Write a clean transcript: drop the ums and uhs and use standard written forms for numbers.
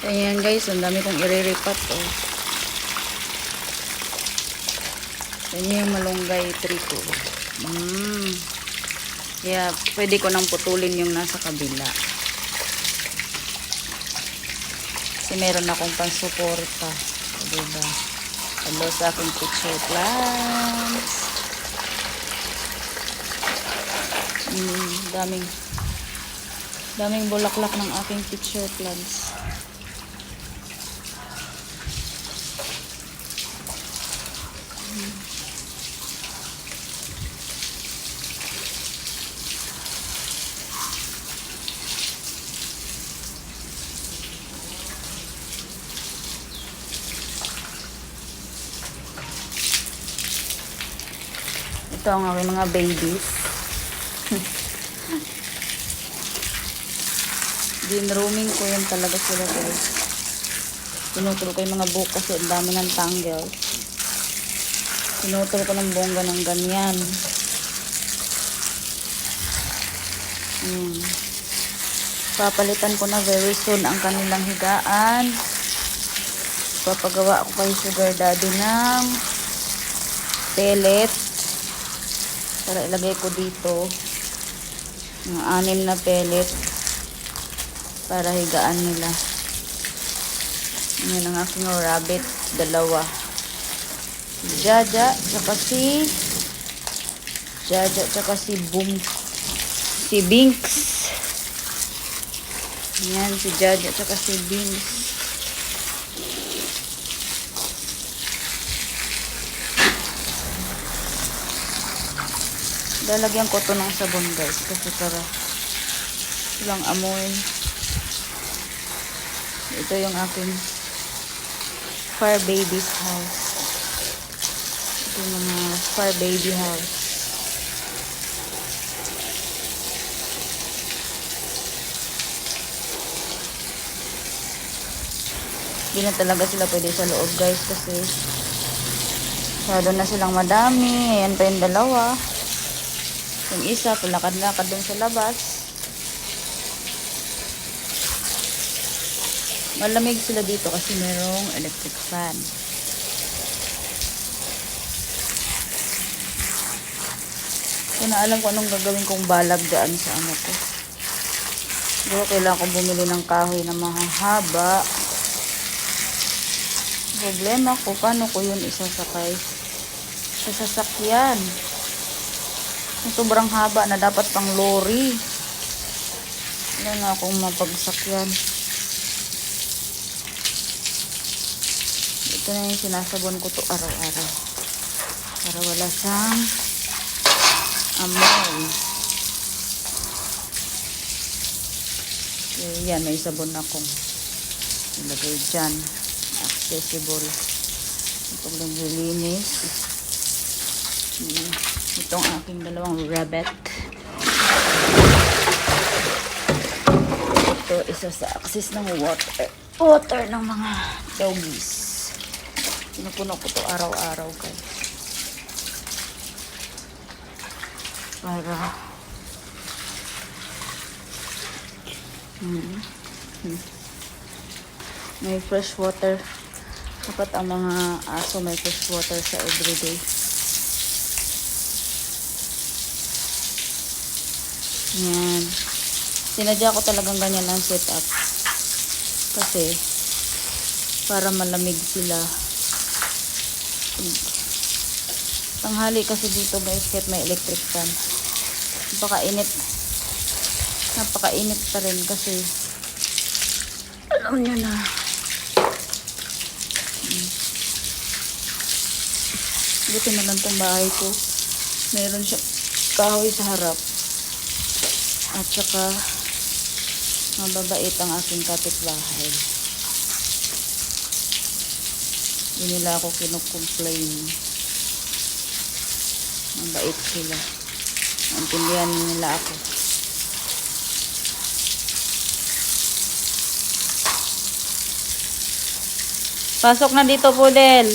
Ayan guys, ang dami kong iriripat oh. Yan yung malunggay tree ko. Kaya pwede ko nang putulin yung nasa kabila. Kasi meron akong pansuporta. Diba? Hello sa aking picture plants. Daming bulaklak ng aking picture plants. Ito ang aking mga babies. Din-roaming ko yan talaga sila guys. Pinutol ko yung mga buhok kasi ang dami ng tangle. Pinutol ko ng bongga ng ganyan. Papalitan ko na very soon ang kanilang higaan. Papagawa ko kay Sugar Daddy ng pellet para ilagay ko dito ng 6 na pellet para higaan nila. Yan ang aking rabbit, 2. Jaja tsaka si Binks. Yan si Jaja tsaka si Binks. Lalagyan ko to ng sabon guys kasi para walang amoy. Ito yung aking fur baby's house. Ito yung mga fur baby house. Hindi na talaga sila pwede sa loob guys kasi masyado na silang madami. Ayan pa yung 2. Yung isa, palakad-lakad dun sa labas. Malamig sila dito kasi merong electric fan. Kaya na alam ko anong gagawin kong balag dyan sa ano ko. Pero kailangan kong bumili ng kahoy na mahahaba. Problema ko, paano ko yun isasakay sa sasakyan? Sobrang haba na dapat pang lorry. Wala nga akong mapagsakyan. Ito na yung sinasabon ko to araw-araw. Para wala siyang amoy. Okay, yan, may sabon akong ilagay dyan. Accessible. Ito lang nilinis. Itong aking 2 rabbit. Ito isa sa access ng water ng mga doggies. Pinupuno ko to araw-araw guys. Para may fresh water. Dapat ang mga aso may fresh water sa everyday. Yan. Sinadya ko talagang ganyan ang setup. Kasi, para malamig sila. Tanghali kasi dito guys, kahit may electric fan. Napakainit pa rin kasi, alam nyo na. Buti na lang itong bahay ko. Meron siya kahoy sa harap. At saka mababait ang aking kapitbahay. Hindi nila ako kinukomplain. Mabait sila. Maintindihan nila ako. Pasok na dito, Pudel.